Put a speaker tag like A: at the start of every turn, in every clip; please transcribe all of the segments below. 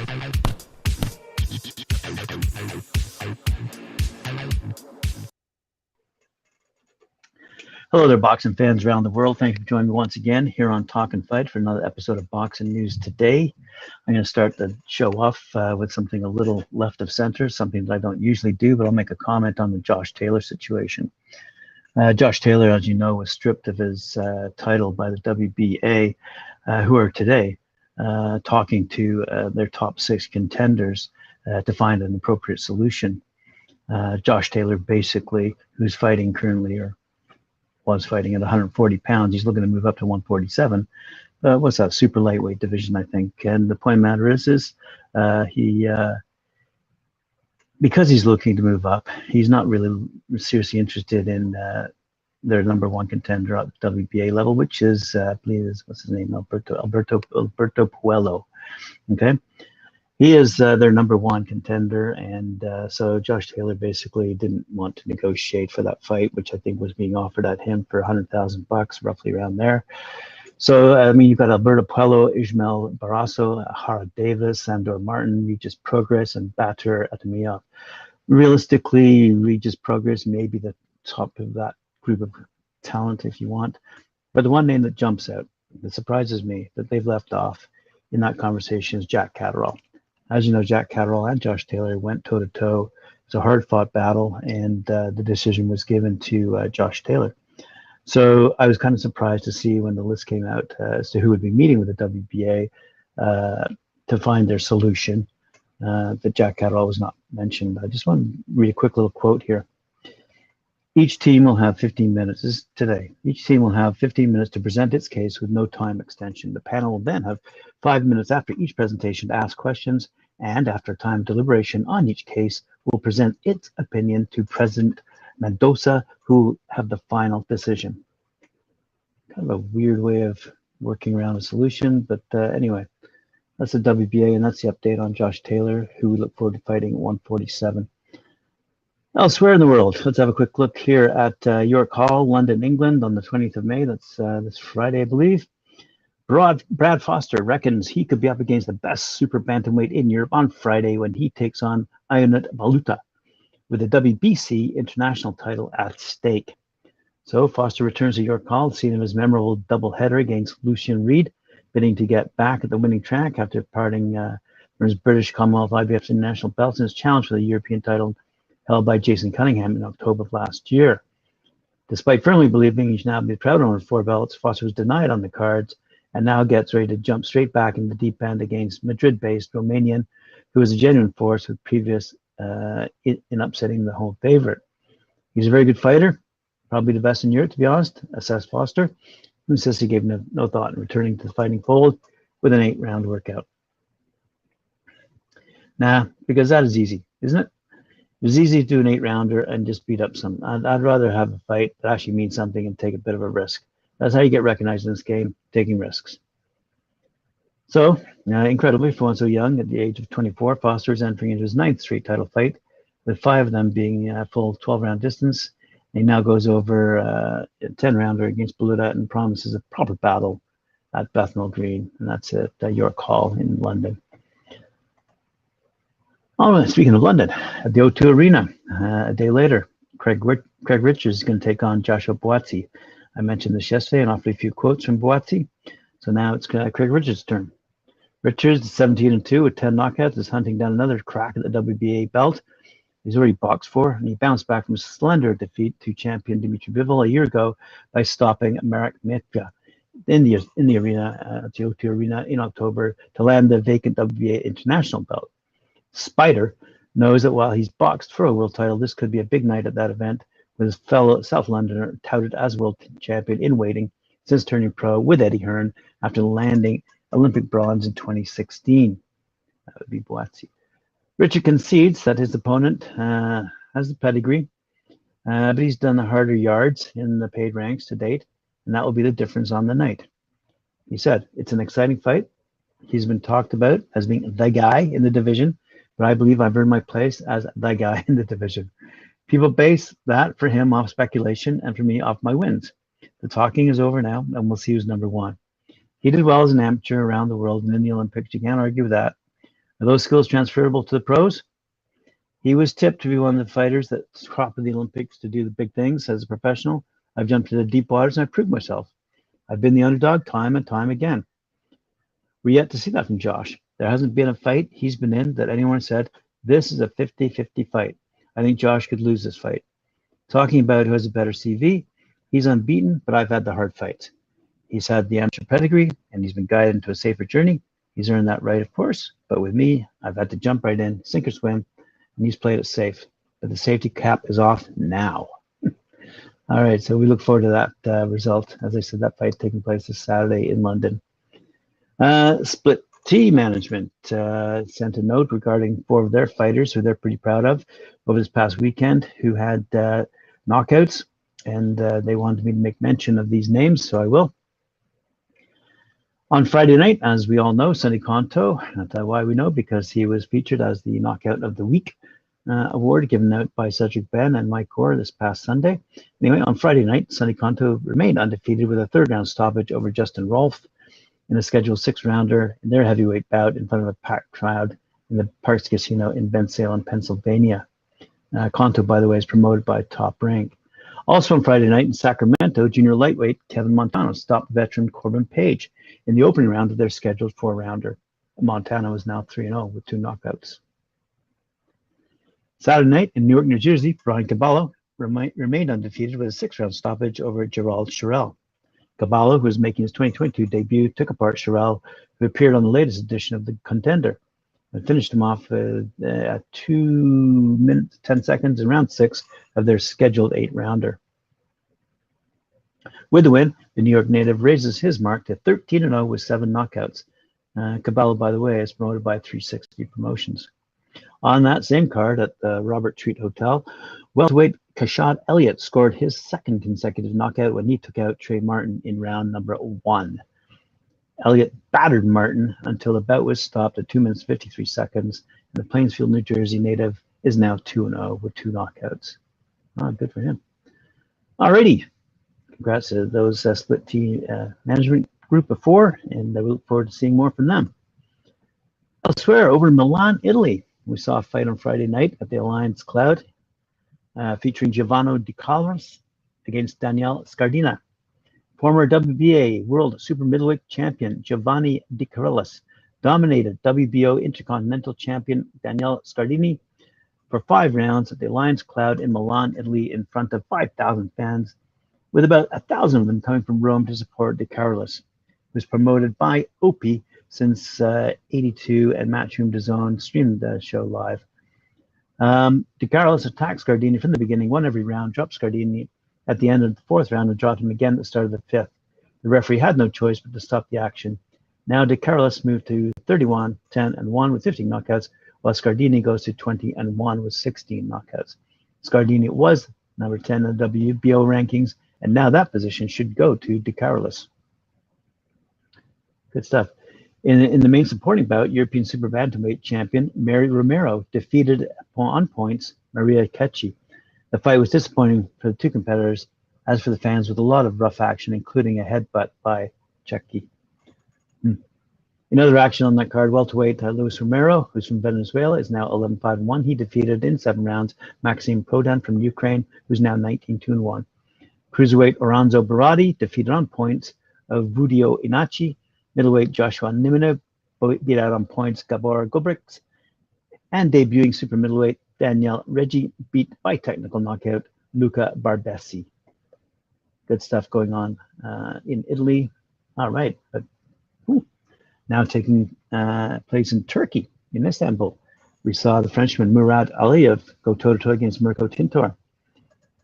A: Hello there, boxing fans around the world. Thank you for joining me once again here on Talk and Fight for another episode of Boxing News Today. I'm going to start the show off with something a little left of center, something that I don't usually do, but I'll make a comment on the Josh Taylor situation. Josh Taylor, as you know, was stripped of his title by the WBA, who are today talking to their top 6 contenders to find an appropriate solution. Josh Taylor, basically, who's fighting currently, or was fighting at 140 pounds. He's looking to move up to 147. What's that, super lightweight division, I think. And the point of the matter is he, because he's looking to move up, he's not really seriously interested in their number 1 contender at the WBA level, which is, I believe, what's his name, Alberto Puello. Okay. He is their number 1 contender, and so Josh Taylor basically didn't want to negotiate for that fight, which I think was being offered at him for $100,000, roughly around there. So, I mean, you've got Alberto Puello, Ismael Barrasso, Hara Davis, Sandor Martin, Regis Progress, and Batur Atamiyov. Realistically, Regis Progress may be the top of that group of talent if you want. But the one name that jumps out, that surprises me, that they've left off in that conversation is Jack Catterall. As you know, Jack Carroll and Josh Taylor went toe-to-toe. It was a hard-fought battle, and the decision was given to Josh Taylor. So I was kind of surprised to see when the list came out as to who would be meeting with the WBA to find their solution, that Jack Carroll was not mentioned. I just want to read a quick little quote here. Each team will have 15 minutes. This is today. Each team will have 15 minutes to present its case with no time extension. The panel will then have 5 minutes after each presentation to ask questions, and after time deliberation on each case, will present its opinion to President Mendoza, who will have the final decision. Kind of a weird way of working around a solution, but anyway, that's the WBA, and that's the update on Josh Taylor, who we look forward to fighting at 147. Elsewhere in the world, let's have a quick look here at York Hall, London, England, on the 20th of May. That's this Friday, I believe. Brad Foster reckons he could be up against the best super bantamweight in Europe on Friday when he takes on Ionut Baluta, with the WBC international title at stake. So Foster returns to York Hall, scene of his memorable doubleheader against Lucian Reed, bidding to get back at the winning track after parting from his British Commonwealth IBF international belts in his challenge for the European title held by Jason Cunningham in October of last year. Despite firmly believing he should now be the proud owner of 4 belts, Foster was denied on the cards and now gets ready to jump straight back in the deep end against Madrid-based Romanian, who is a genuine force with previous in upsetting the home favorite. He's a very good fighter, probably the best in Europe, to be honest, assessed Foster, who insists he gave no thought in returning to the fighting fold with an 8-round workout. Nah, because that is easy, isn't it? It was easy to do an 8-rounder and just beat up some. I'd rather have a fight that actually means something and take a bit of a risk. That's how you get recognized in this game, taking risks. So, incredibly, for one so young, at the age of 24, Foster is entering into his 9th straight title fight, with 5 of them being full 12-round distance. He now goes over a 10-rounder against Baluta and promises a proper battle at Bethnal Green, and that's at York Hall in London. Oh, speaking of London, at the O2 Arena, a day later, Craig Richards is going to take on Joshua Buatsi. I mentioned this yesterday and offered a few quotes from Buatsi, so now it's Craig Richards' turn. Richards, 17-2 with 10 knockouts, is hunting down another crack at the WBA belt. He's already boxed 4, and he bounced back from a slender defeat to champion Dimitri Bivol a year ago by stopping Marek Mitka in the arena, at the O2 Arena in October, to land the vacant WBA international belt. Spider knows that while he's boxed for a world title, this could be a big night at that event, with his fellow South Londoner touted as world champion in waiting since turning pro with Eddie Hearn after landing Olympic bronze in 2016. That would be Buatsi. Richard concedes that his opponent has the pedigree, but he's done the harder yards in the paid ranks to date, and that will be the difference on the night. He said, "It's an exciting fight. He's been talked about as being the guy in the division, but I believe I've earned my place as the guy in the division. People base that for him off speculation and for me off my wins. The talking is over now, and we'll see who's number 1. He did well as an amateur around the world and in the Olympics. You can't argue with that. Are those skills transferable to the pros? He was tipped to be one of the fighters that's top of the Olympics to do the big things as a professional. I've jumped into deep waters and I've proved myself. I've been the underdog time and time again. We're yet to see that from Josh. There hasn't been a fight he's been in that anyone said, this is a 50-50 fight. I think Josh could lose this fight. Talking about who has a better CV, he's unbeaten, but I've had the hard fights. He's had the amateur pedigree, and he's been guided into a safer journey. He's earned that right, of course, but with me, I've had to jump right in, sink or swim, and he's played it safe. But the safety cap is off now. All right, so we look forward to that result. As I said, that fight taking place this Saturday in London. Split T management sent a note regarding 4 of their fighters who they're pretty proud of over this past weekend who had knockouts, and they wanted me to make mention of these names, so I will. On Friday night, as we all know, Sonny Konto, that's why we know, because he was featured as the Knockout of the Week award given out by Cedric Ben and Mike Gore this past Sunday. Anyway, on Friday night, Sonny Konto remained undefeated with a 3rd round stoppage over Justin Rolfe in a scheduled 6-rounder in their heavyweight bout in front of a packed crowd in the Parks Casino in Bensalem, Pennsylvania. Konto, by the way, is promoted by Top Rank. Also on Friday night in Sacramento, junior lightweight Kevin Montano stopped veteran Corbin Page in the opening round of their scheduled 4-rounder. Montano is now 3-0 with 2 knockouts. Saturday night in Newark, New Jersey, Brian Caballo remained undefeated with a 6-round stoppage over Gerald Sherrill. Caballo, who was making his 2022 debut, took apart Sherrill, who appeared on the latest edition of The Contender, and finished him off at 2 minutes, 10 seconds in round 6 of their scheduled 8-rounder. With the win, the New York native raises his mark to 13-0 with 7 knockouts. Caballo, by the way, is promoted by 360 Promotions. On that same card at the Robert Treat Hotel, welterweight Kashad Elliott scored his 2nd consecutive knockout when he took out Trey Martin in round number 1. Elliott battered Martin until the bout was stopped at 2 minutes 53 seconds, and the Plainsfield, New Jersey native is now 2-0 with 2 knockouts. Good for him. Alrighty, congrats to those Split T management group of 4, and we look forward to seeing more from them. Elsewhere, over in Milan, Italy, we saw a fight on Friday night at the Alliance Cloud featuring Giovanni Di Carlos against Daniele Scardina. Former WBA World Super Middleweight Champion Giovanni Di Carlos dominated WBO Intercontinental Champion Daniele Scardini for 5 rounds at the Alliance Cloud in Milan, Italy, in front of 5,000 fans, with about 1,000 of them coming from Rome to support Di Carlos, who's promoted by Opie since '82, and Matchroom DAZN streamed the show live. Di Carlos attacked Scardini from the beginning, won every round, dropped Scardini at the end of the 4th round, and dropped him again at the start of the 5th. The referee had no choice but to stop the action. Now Di Carlos moved to 31, 10, and 1 with 15 knockouts, while Scardini goes to 20 and 1 with 16 knockouts. Scardini was number 10 in the WBO rankings, and now that position should go to Di Carlos. Good stuff. In the main supporting bout, European Super Bantamweight champion Mary Romero defeated on points Maria Cecchi. The fight was disappointing for the 2 competitors, as for the fans, with a lot of rough action, including a headbutt by Cecchi. In other action on that card, welterweight Luis Romero, who's from Venezuela, is now 11-5-1. He defeated in 7 rounds Maxim Prodan from Ukraine, who's now 19-2-1. Cruiserweight Oranzo Barati defeated on points of Vudio Inachi. Middleweight Joshua Niminov beat out on points Gabor Gobrix. And debuting super middleweight Daniel Reggi beat by technical knockout Luca Barbesi. Good stuff going on in Italy. All right, but now taking place in Turkey, in Istanbul. We saw the Frenchman Murad Aliyev go toe-to-toe against Mirko Tintor.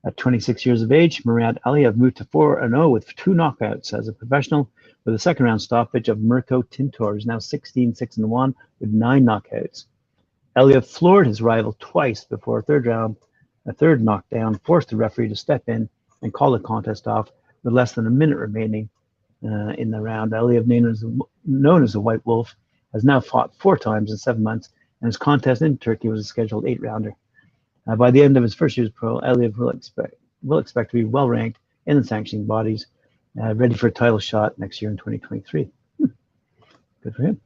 A: At 26 years of age, Murad Aliyev moved to 4-0 with 2 knockouts as a professional, with a 2nd round stoppage of Mirko Tintor, who's now 16-6-1 with 9 knockouts. Aliyev floored his rival twice before a 3rd knockdown forced the referee to step in and call the contest off with less than a minute remaining in the round. Aliyev, known as the White Wolf, has now fought 4 times in 7 months, and his contest in Turkey was a scheduled 8-rounder. By the end of his first year as pro, Aliyev will expect to be well ranked in the sanctioning bodies, ready for a title shot next year in 2023. Good for him.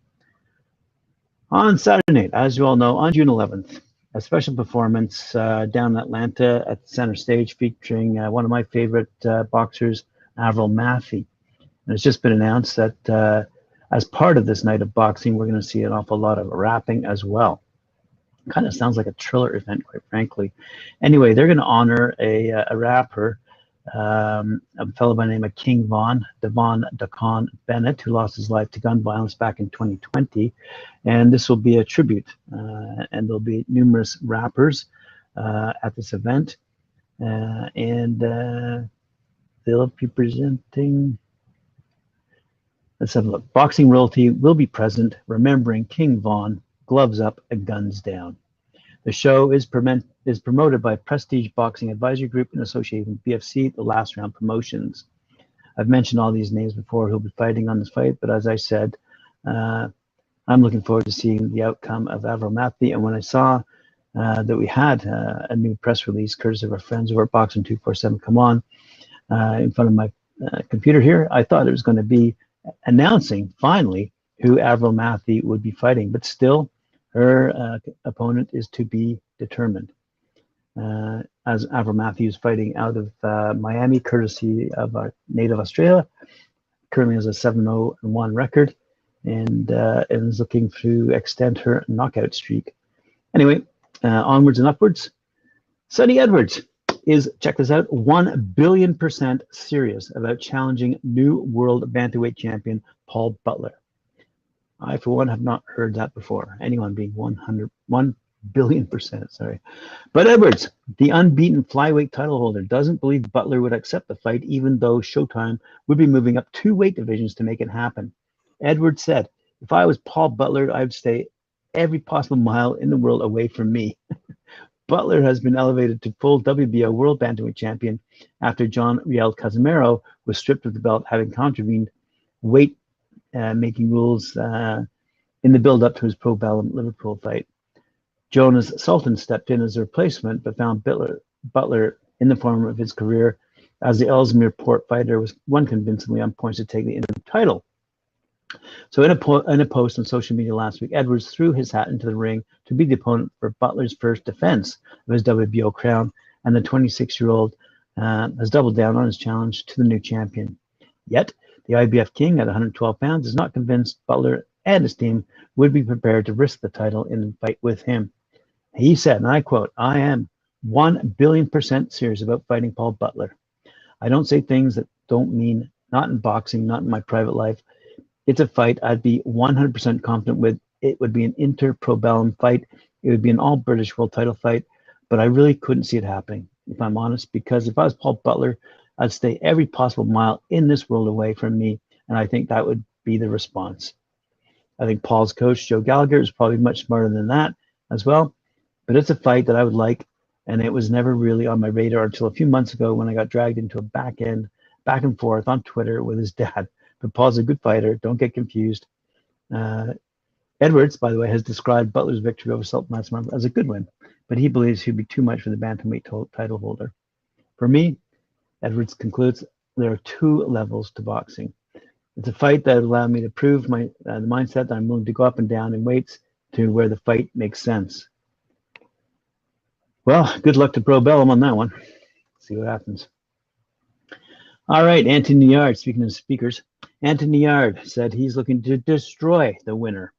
A: On Saturday night, as you all know, on June 11th, a special performance down in Atlanta at the center stage featuring one of my favorite boxers, Avril Mathie. And it's just been announced that as part of this night of boxing, we're going to see an awful lot of rapping as well. Kind of sounds like a Triller event, quite frankly. Anyway, they're going to honor a rapper, a fellow by the name of King Von, Devon Dacon Bennett, who lost his life to gun violence back in 2020. And this will be a tribute. And there'll be numerous rappers at this event. And they'll be presenting. Let's have a look. Boxing royalty will be present, remembering King Von, gloves up and guns down. The show is promoted by Prestige Boxing Advisory Group in association with BFC, the Last Round Promotions. I've mentioned all these names before who'll be fighting on this fight, but as I said, I'm looking forward to seeing the outcome of Avril Mathie. And when I saw that we had a new press release, courtesy of our friends over at Boxing 247 come on, in front of my computer here, I thought it was going to be announcing finally who Avril Mathie would be fighting, but still her opponent is to be determined. As Avril Mathie is fighting out of Miami, courtesy of native Australia, currently has a 7-0-1 record, and is looking to extend her knockout streak. Anyway, onwards and upwards. Sonny Edwards is, check this out, 1 billion% serious about challenging new world bantamweight champion Paul Butler. I, for one, have not heard that before. Anyone being 1 billion%, sorry. But Edwards, the unbeaten flyweight title holder, doesn't believe Butler would accept the fight, even though Showtime would be moving up 2 weight divisions to make it happen. Edwards said, if I was Paul Butler, I'd stay every possible mile in the world away from me. Butler has been elevated to full WBO World Bantamweight Champion after John Riel Casimero was stripped of the belt, having contravened weight making rules in the build-up to his Pro Bellum Liverpool fight. Jonas Sultan stepped in as a replacement, but found Butler in the form of his career as the Ellesmere Port fighter was won convincingly on points to take the interim title. So in a post on social media last week, Edwards threw his hat into the ring to be the opponent for Butler's first defense of his WBO crown, and the 26-year-old has doubled down on his challenge to the new champion. Yet, the IBF king at 112 pounds is not convinced Butler and his team would be prepared to risk the title in the fight with him. He said, and I quote, I am 1 billion% serious about fighting Paul Butler. I don't say things that don't mean, not in boxing, not in my private life. It's a fight I'd be 100% confident with. It would be an inter-pro bellum fight. It would be an all-British world title fight, but I really couldn't see it happening, if I'm honest, because if I was Paul Butler, I'd stay every possible mile in this world away from me, and I think that would be the response. I think Paul's coach, Joe Gallagher, is probably much smarter than that as well, but it's a fight that I would like, and it was never really on my radar until a few months ago when I got dragged into a back and forth on Twitter with his dad. But Paul's a good fighter, don't get confused. Edwards, by the way, has described Butler's victory over Sultan last month as a good win, but he believes he'd be too much for the bantamweight title holder. For me, Edwards concludes there are 2 levels to boxing. It's a fight that allowed me to prove the mindset that I'm willing to go up and down in weights to where the fight makes sense. Well, good luck to Pro Bellum on that one. See what happens. All right, Anthony Yarde, speaking of speakers, Anthony Yarde said he's looking to destroy the winner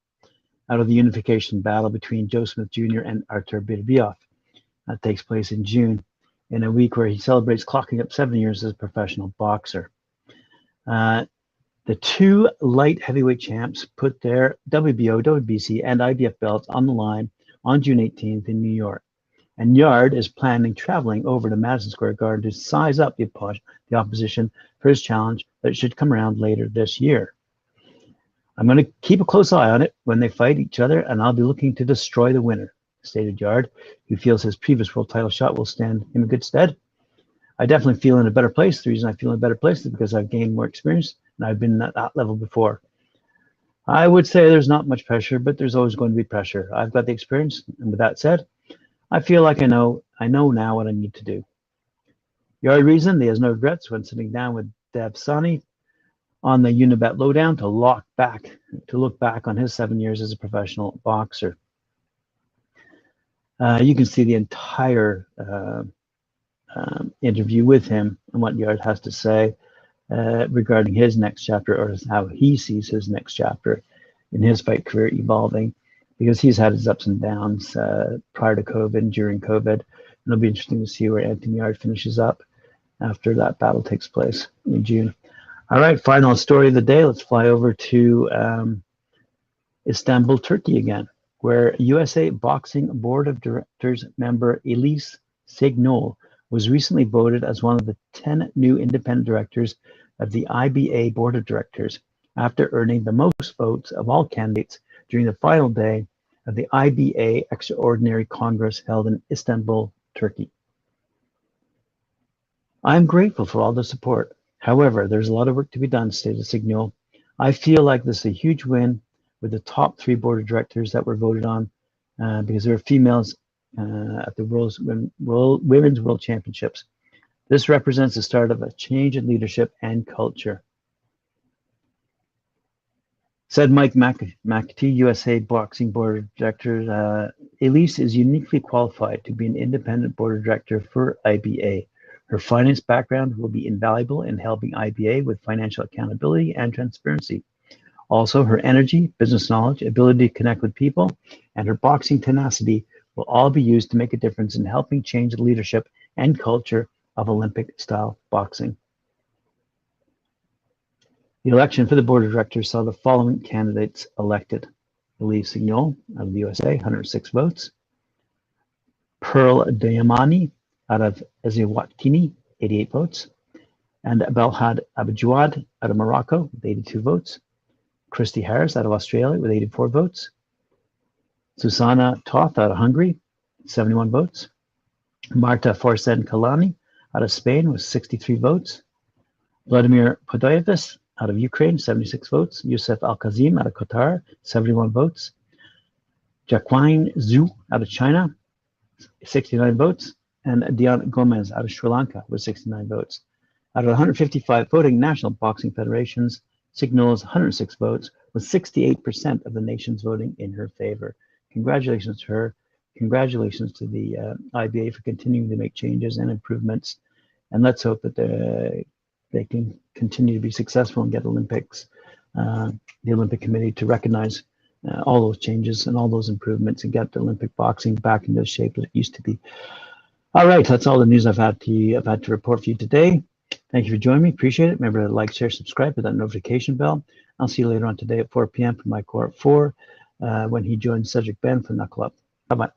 A: out of the unification battle between Joe Smith Jr. and Artur Beterbiev. That takes place in June, in a week where he celebrates clocking up 7 years as a professional boxer. The 2 light heavyweight champs put their WBO, WBC, and IBF belts on the line on June 18th in New York. And Yarde is planning traveling over to Madison Square Garden to size up the opposition for his challenge that should come around later this year. I'm going to keep a close eye on it when they fight each other, and I'll be looking to destroy the winner, stated Yarde, who feels his previous world title shot will stand him in good stead. I definitely feel in a better place. The reason I feel in a better place is because I've gained more experience, and I've been at that level before. I would say there's not much pressure, but there's always going to be pressure. I've got the experience, and with that said, I feel like I know now what I need to do. Yarde reasoned he has no regrets when sitting down with Deb Sani on the Unibet Lowdown to look back on his 7 years as a professional boxer. You can see the entire interview with him and what Yarde has to say regarding his next chapter, or how he sees his next chapter in his fight career evolving, because he's had his ups and downs prior to COVID and during COVID. And it'll be interesting to see where Anthony Yarde finishes up after that battle takes place in June. All right, final story of the day. Let's fly over to Istanbul, Turkey again, where USA Boxing Board of Directors member Elise Seignolle was recently voted as one of the 10 new independent directors of the IBA Board of Directors, after earning the most votes of all candidates during the final day of the IBA Extraordinary Congress held in Istanbul, Turkey. I'm grateful for all the support. However, there's a lot of work to be done, stated Seignolle. I feel like this is a huge win with the top 3 board of directors that were voted on because there are females at the Women's World Championships. This represents the start of a change in leadership and culture. Said Mike McAtee, USA Boxing Board of Directors, Elise is uniquely qualified to be an independent board of director for IBA. Her finance background will be invaluable in helping IBA with financial accountability and transparency. Also, her energy, business knowledge, ability to connect with people, and her boxing tenacity will all be used to make a difference in helping change the leadership and culture of Olympic-style boxing. The election for the board of directors saw the following candidates elected: Elise Seignolle out of the USA, 106 votes; Pearl Diamani out of Eswatini, 88 votes; and Belhad Abouad out of Morocco with 82 votes; Christy Harris out of Australia with 84 votes; Susanna Toth out of Hungary, 71 votes; Marta Forsen Kalani out of Spain with 63 votes; Vladimir Podoyevis out of Ukraine, 76 votes; Youssef Al-Kazim out of Qatar, 71 votes; Jacqueline Zhu out of China, 69 votes; and Diana Gomez out of Sri Lanka with 69 votes. Out of 155 voting national boxing federations, Seignolle's 106 votes, with 68% of the nation's voting in her favor. Congratulations to her. Congratulations to the IBA for continuing to make changes and improvements. And let's hope that they can continue to be successful and get Olympics, the Olympic Committee, to recognize all those changes and all those improvements and get the Olympic boxing back into the shape that it used to be. All right, that's all the news I've had to report for you today. Thank you for joining me. Appreciate it. Remember to like, share, subscribe, hit that notification bell. I'll see you later on today at 4 p.m. for my core at 4 when he joins Cedric Ben for Knuckle Up. Bye-bye.